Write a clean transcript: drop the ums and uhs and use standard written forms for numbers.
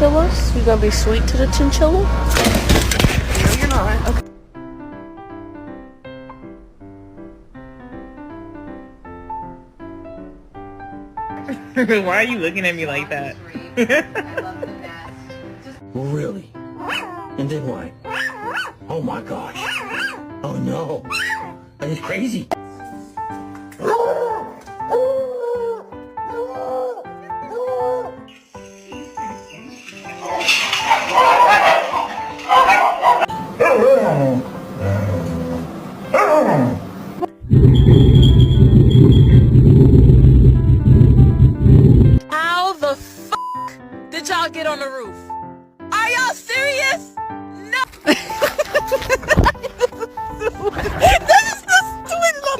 chinchillas? You gonna be sweet to the chinchilla? No, you're not. Okay. Why are you looking at me like that? Really? And then what? Oh my gosh. Oh no. Are you crazy?